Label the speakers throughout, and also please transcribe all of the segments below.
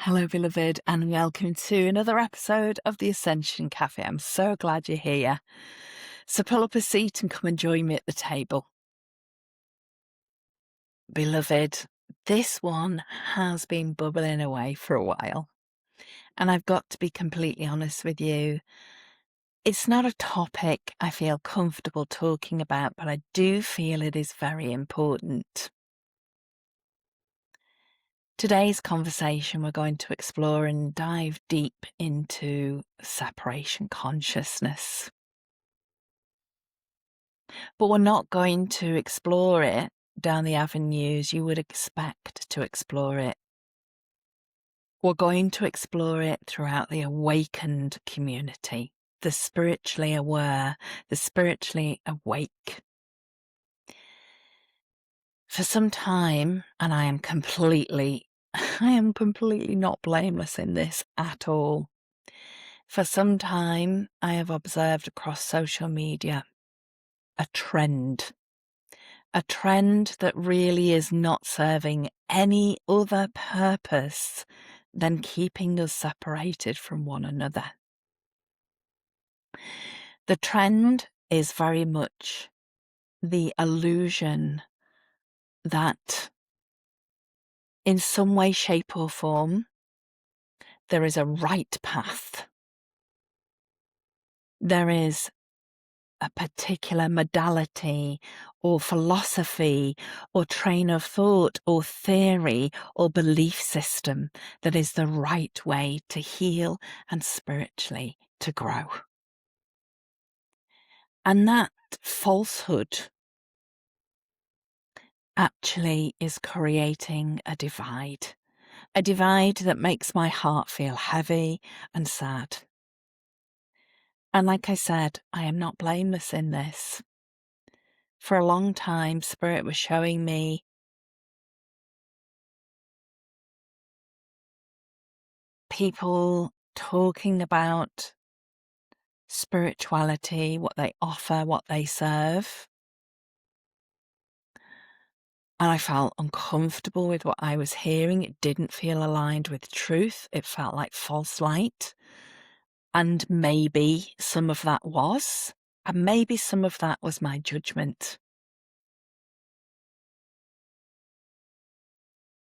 Speaker 1: Hello, beloved, and welcome to another episode of the Ascension Cafe. I'm so glad you're here. So pull up a seat and come and join me at the table. Beloved, this one has been bubbling away for a while, and I've got to be completely honest with you. It's not a topic I feel comfortable talking about, but I do feel it is very important. Today's conversation, we're going to explore and dive deep into separation consciousness. But we're not going to explore it down the avenues you would expect to explore it. We're going to explore it throughout the awakened community, the spiritually aware, the spiritually awake. For some time, and I am completely not blameless in this at all. For some time, I have observed across social media a trend that really is not serving any other purpose than keeping us separated from one another. The trend is very much the illusion that in some way, shape or form, there is a right path. There is a particular modality or philosophy or train of thought or theory or belief system that is the right way to heal and spiritually to grow. And that falsehood actually is creating a divide that makes my heart feel heavy and sad. And like I said, I am not blameless in this. For a long time, Spirit was showing me people talking about spirituality, what they offer, what they serve. And I felt uncomfortable with what I was hearing. It didn't feel aligned with truth. It felt like false light. And maybe some of that was, and maybe some of that was my judgment.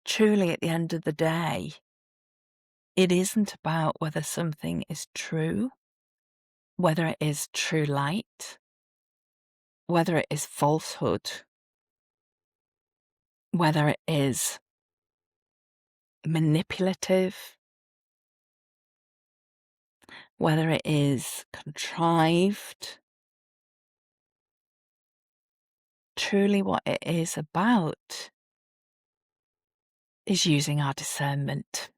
Speaker 1: Truly, at the end of the day, it isn't about whether something is true, whether it is true light, whether it is falsehood, whether it is manipulative, whether it is contrived. Truly what it is about is using our discernment.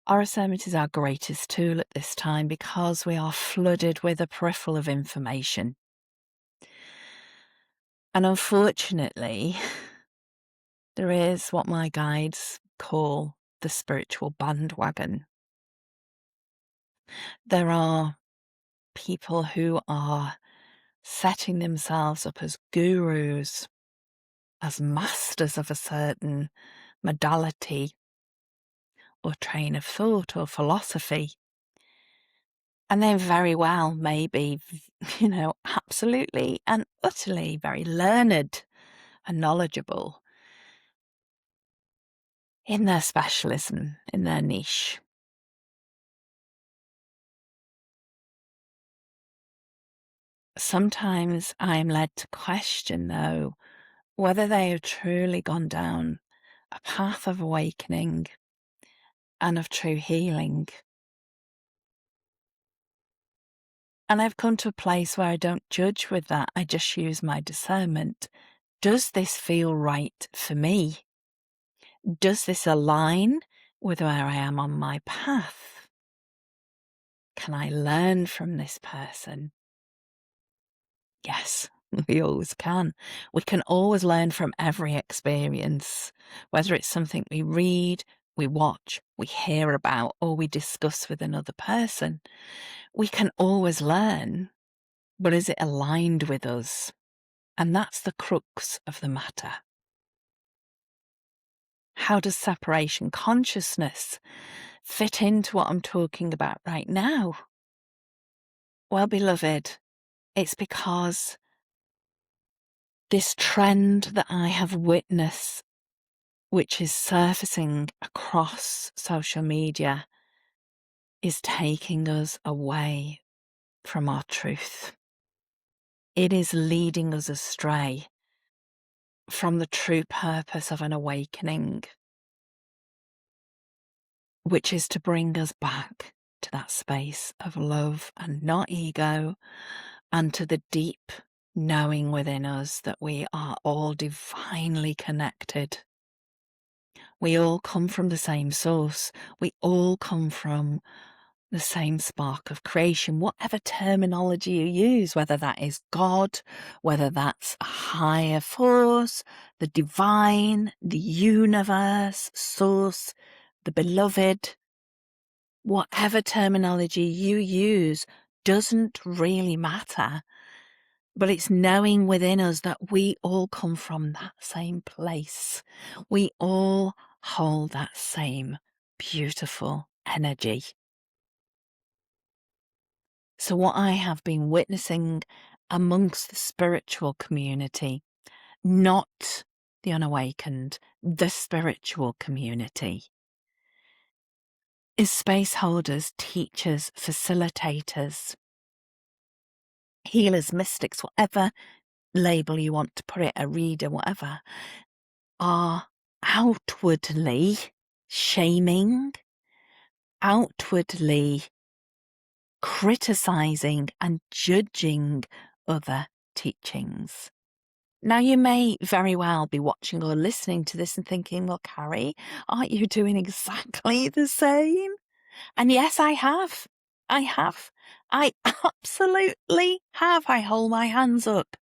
Speaker 1: Our discernment is our greatest tool at this time because we are flooded with a peripheral of information. And unfortunately, there is what my guides call the spiritual bandwagon. There are people who are setting themselves up as gurus, as masters of a certain modality or train of thought or philosophy. And they're very well, maybe, absolutely and utterly very learned and knowledgeable in their specialism, in their niche. Sometimes I am led to question, though, whether they have truly gone down a path of awakening and of true healing. And I've come to a place where I don't judge with that. I just use my discernment. Does this feel right for me? Does this align with where I am on my path? Can I learn from this person? Yes, we always can. We can always learn from every experience, whether it's something we read, we watch, we hear about, or we discuss with another person. We can always learn, but is it aligned with us? And that's the crux of the matter. How does separation consciousness fit into what I'm talking about right now? Well, beloved, it's because this trend that I have witnessed, which is surfacing across social media, is taking us away from our truth. It is leading us astray from the true purpose of an awakening, which is to bring us back to that space of love and not ego, and to the deep knowing within us that we are all divinely connected. We all come from the same source. We all come from the same spark of creation, whatever terminology you use, whether that is God, whether that's a higher force, the divine, the universe, source, the beloved. Whatever terminology you use doesn't really matter, but it's knowing within us that we all come from that same place. We all hold that same beautiful energy. So what I have been witnessing amongst the spiritual community, not the unawakened, the spiritual community, is space holders, teachers, facilitators, healers, mystics, whatever label you want to put it, a reader, whatever, are outwardly shaming, outwardly criticizing and judging other teachings. Now, you may very well be watching or listening to this and thinking, well, Carrie, aren't you doing exactly the same? And yes, I have. I absolutely have. I hold my hands up.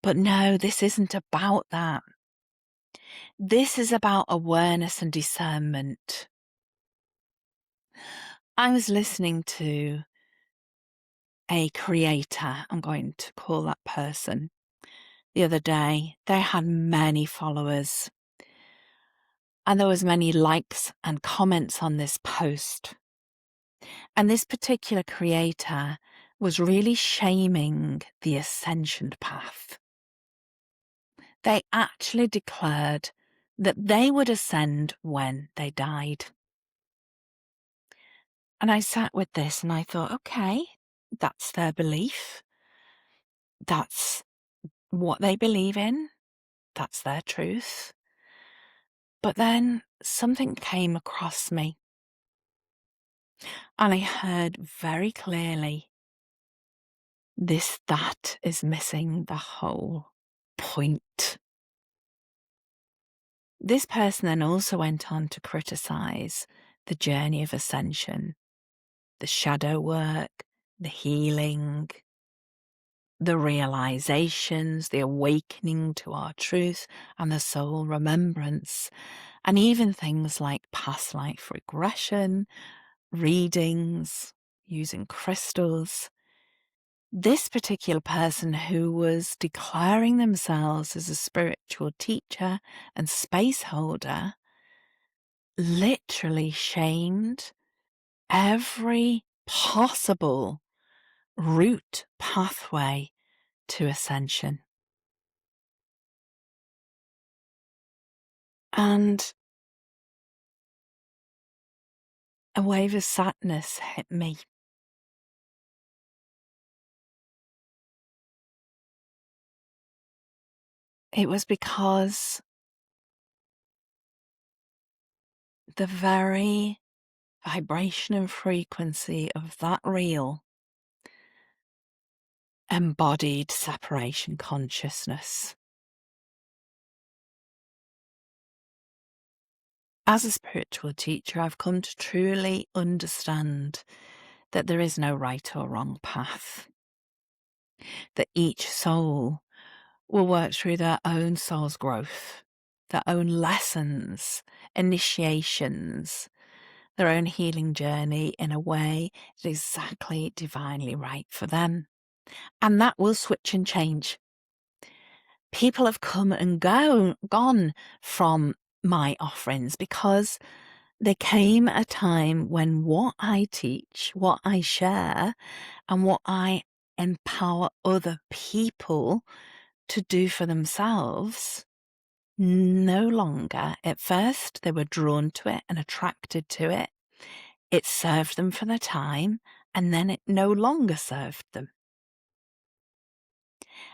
Speaker 1: But no, this isn't about that. This is about awareness and discernment. I was listening to a creator, I'm going to call that person, the other day. They had many followers, and there was many likes and comments on this post. And this particular creator was really shaming the Ascension path. They actually declared that they would ascend when they died. And I sat with this and I thought, okay, that's their belief. That's what they believe in. That's their truth. But then something came across me and I heard very clearly, that is missing the whole point. This person then also went on to criticize the journey of ascension, the shadow work, the healing, the realizations, the awakening to our truth and the soul remembrance, and even things like past life regression, readings, using crystals. This particular person, who was declaring themselves as a spiritual teacher and space holder, literally shamed every possible route pathway to ascension. And a wave of sadness hit me. It was because the very vibration and frequency of that reel embodied separation consciousness. As a spiritual teacher, I've come to truly understand that there is no right or wrong path, that each soul will work through their own soul's growth, their own lessons, initiations, their own healing journey in a way that is exactly divinely right for them. And that will switch and change. People have come and gone from my offerings, because there came a time when what I teach, what I share, and what I empower other people to do for themselves, no longer, at first they were drawn to it and attracted to it. It served them for the time, and then it no longer served them.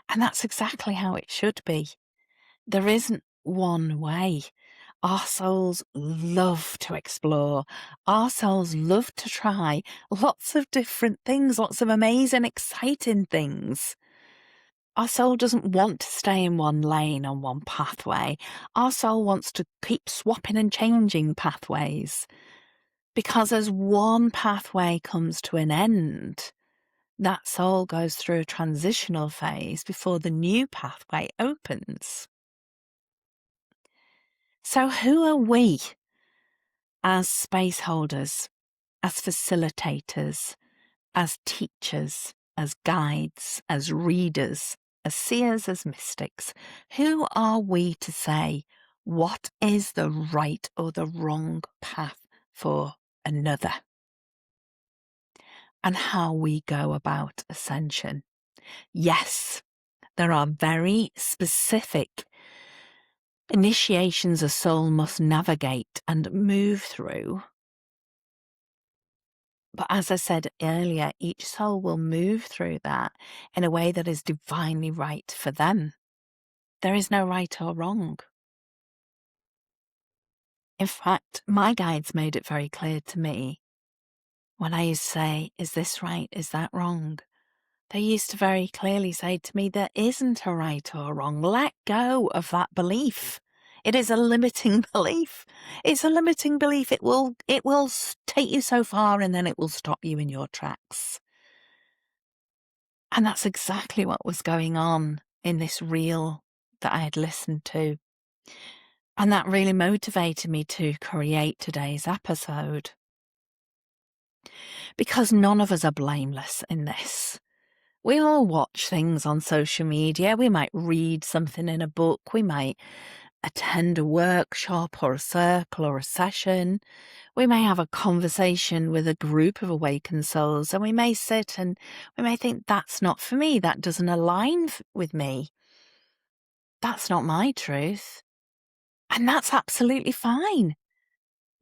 Speaker 1: And that's exactly how it should be. There isn't one way. Our souls love to explore. Our souls love to try lots of different things, lots of amazing, exciting things. Our soul doesn't want to stay in one lane on one pathway. Our soul wants to keep swapping and changing pathways. Because as one pathway comes to an end, that soul goes through a transitional phase before the new pathway opens. So who are we as space holders, as facilitators, as teachers, as guides, as readers, as seers, as mystics? Who are we to say what is the right or the wrong path for another? And how we go about ascension? Yes, there are very specific initiations a soul must navigate and move through. But as I said earlier, each soul will move through that in a way that is divinely right for them. There is no right or wrong. In fact, my guides made it very clear to me when I used to say, is this right? Is that wrong? They used to very clearly say to me, there isn't a right or wrong. Let go of that belief. It is a limiting belief. It's a limiting belief. It will take you so far and then it will stop you in your tracks. And that's exactly what was going on in this reel that I had listened to. And that really motivated me to create today's episode. Because none of us are blameless in this. We all watch things on social media. We might read something in a book. We might attend a workshop or a circle or a session. We may have a conversation with a group of awakened souls, and we may sit and we may think, that's not for me. That doesn't align with me. That's not my truth. And that's absolutely fine.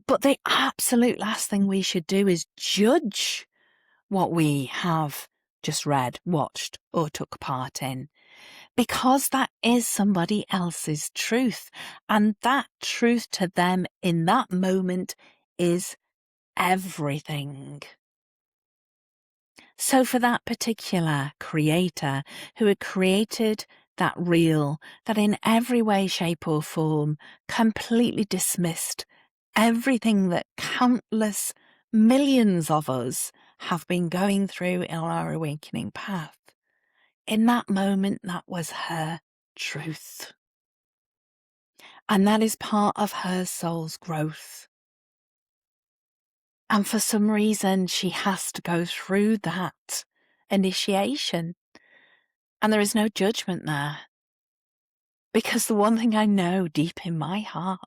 Speaker 1: But the absolute last thing we should do is judge what we have just read, watched, or took part in, because that is somebody else's truth, and that truth to them in that moment is everything. So for that particular creator who had created that reel that in every way, shape or form completely dismissed everything that countless millions of us have been going through in our awakening path. In that moment, that was her truth. And that is part of her soul's growth. And for some reason, she has to go through that initiation. And there is no judgment there. Because the one thing I know deep in my heart,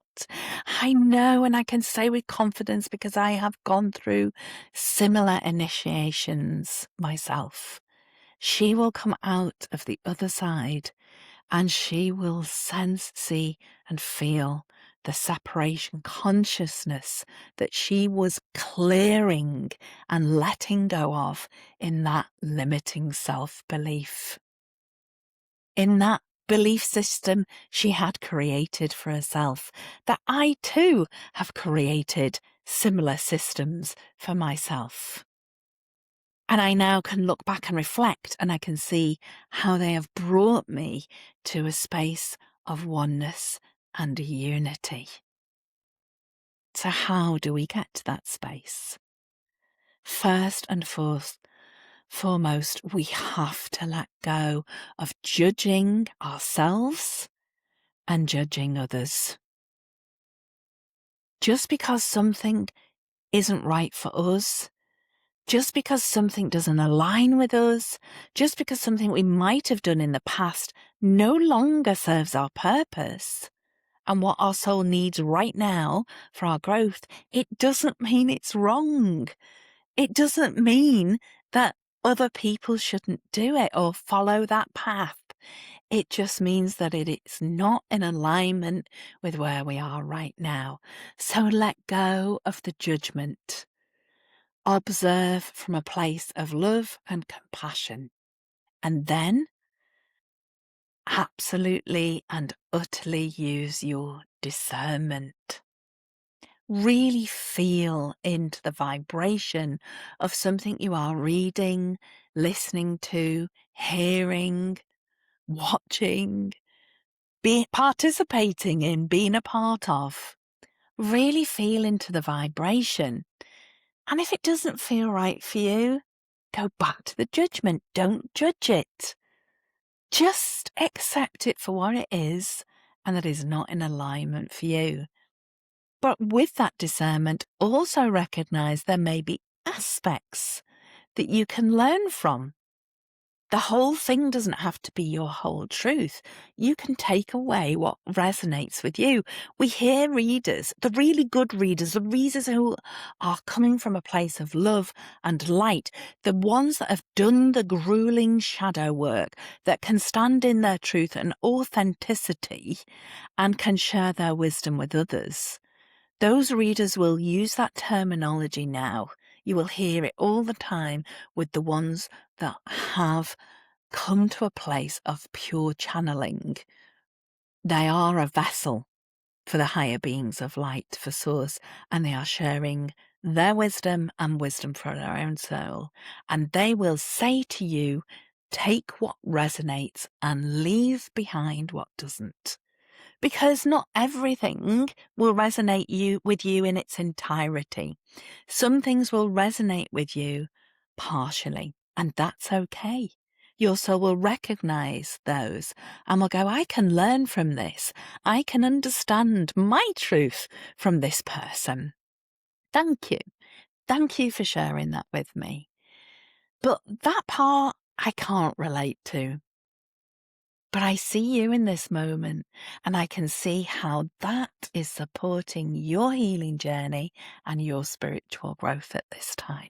Speaker 1: I know, and I can say with confidence because I have gone through similar initiations myself, she will come out of the other side and she will sense, see, and feel the separation consciousness that she was clearing and letting go of in that limiting self-belief. In that belief system she had created for herself, that I too have created similar systems for myself. And I now can look back and reflect, and I can see how they have brought me to a space of oneness and unity. So how do we get to that space? First and foremost, we have to let go of judging ourselves and judging others. Just because something isn't right for us, just because something doesn't align with us, just because something we might have done in the past no longer serves our purpose, and what our soul needs right now for our growth, it doesn't mean it's wrong. It doesn't mean that other people shouldn't do it or follow that path. It just means that it is not in alignment with where we are right now. So let go of the judgment. Observe from a place of love and compassion. And then absolutely and utterly use your discernment. Really feel into the vibration of something you are reading, listening to, hearing, watching, participating in, being a part of. Really feel into the vibration. And if it doesn't feel right for you, go back to the judgment. Don't judge it. Just accept it for what it is and that is not in alignment for you. But with that discernment, also recognize there may be aspects that you can learn from. The whole thing doesn't have to be your whole truth. You can take away what resonates with you. We hear readers, the really good readers, the readers who are coming from a place of love and light, the ones that have done the grueling shadow work, that can stand in their truth and authenticity and can share their wisdom with others. Those readers will use that terminology now. You will hear it all the time with the ones that have come to a place of pure channeling. They are a vessel for the higher beings of light, for Source, and they are sharing their wisdom and wisdom for their own soul. And they will say to you, take what resonates and leave behind what doesn't. Because not everything will resonate with you in its entirety. Some things will resonate with you partially, and that's okay. Your soul will recognize those and will go, I can learn from this. I can understand my truth from this person. Thank you. Thank you for sharing that with me. But that part I can't relate to. But I see you in this moment, and I can see how that is supporting your healing journey and your spiritual growth at this time.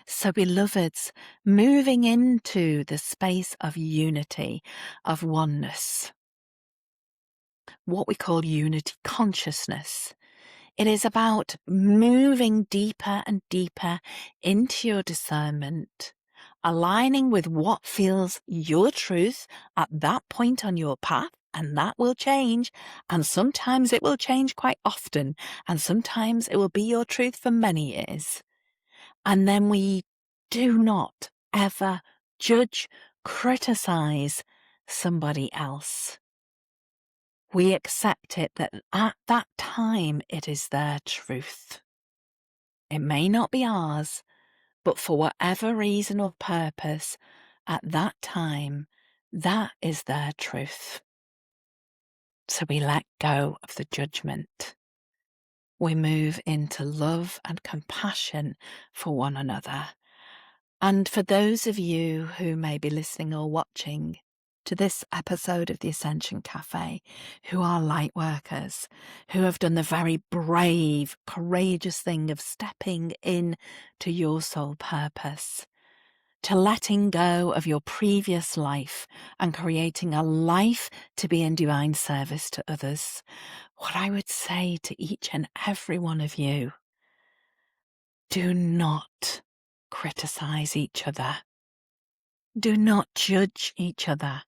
Speaker 1: So, beloveds, moving into the space of unity, of oneness, what we call unity consciousness. It is about moving deeper and deeper into your discernment, aligning with what feels your truth at that point on your path, and that will change. And sometimes it will change quite often, and sometimes it will be your truth for many years. And then we do not ever judge, criticize somebody else. We accept it that at that time it is their truth. It may not be ours, but for whatever reason or purpose, at that time, that is their truth. So we let go of the judgment. We move into love and compassion for one another. And for those of you who may be listening or watching to this episode of the Ascension Cafe, who are light workers, who have done the very brave, courageous thing of stepping in to your soul purpose, to letting go of your previous life and creating a life to be in divine service to others, what I would say to each and every one of you, do not criticize each other. Do not judge each other.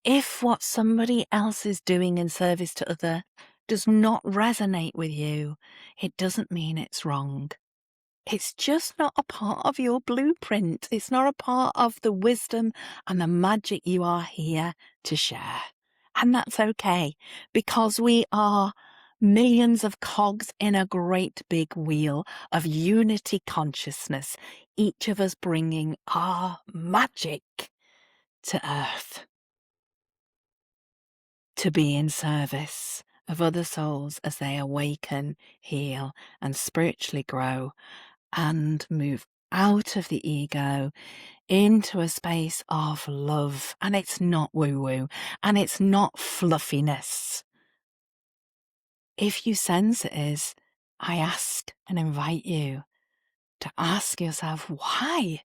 Speaker 1: If what somebody else is doing in service to other does not resonate with you, it doesn't mean it's wrong. It's just not a part of your blueprint. It's not a part of the wisdom and the magic you are here to share. And that's okay, because we are millions of cogs in a great big wheel of unity consciousness, each of us bringing our magic to earth, to be in service of other souls as they awaken, heal, and spiritually grow and move out of the ego into a space of love. And it's not woo-woo, and it's not fluffiness. If you sense it is, I ask and invite you to ask yourself, why?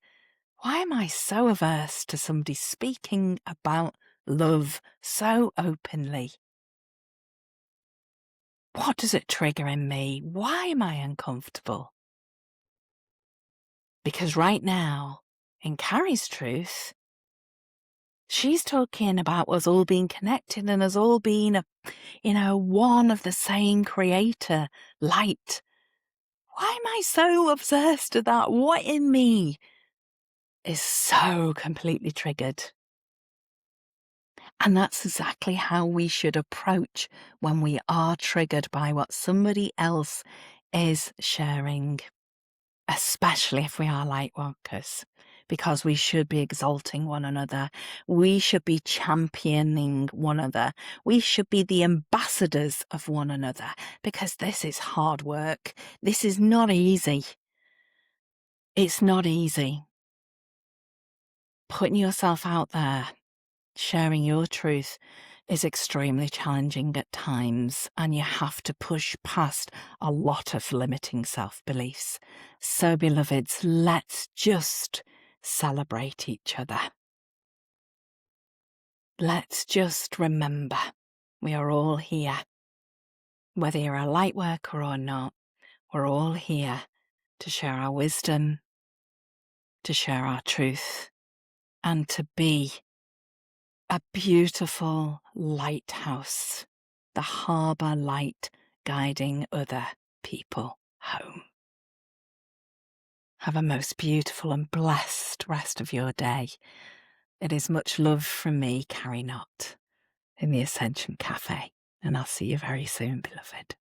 Speaker 1: Why am I so averse to somebody speaking about love so openly? What does it trigger in me? Why am I uncomfortable? Because right now, in Carrie's truth, she's talking about us all being connected and us all being, one of the same creator, light. Why am I so obsessed with that? What in me is so completely triggered? And that's exactly how we should approach when we are triggered by what somebody else is sharing, especially if we are light workers, because we should be exalting one another. We should be championing one another. We should be the ambassadors of one another, because this is hard work. This is not easy. It's not easy. Putting yourself out there, sharing your truth is extremely challenging at times, and you have to push past a lot of limiting self-beliefs. So, beloveds, let's just celebrate each other. Let's just remember we are all here. Whether you're a light worker or not, we're all here to share our wisdom, to share our truth, and to be a beautiful lighthouse, the harbour light guiding other people home. Have a most beautiful and blessed rest of your day. It is much love from me, Carrie Knott, in the Ascension Cafe, and I'll see you very soon, beloved.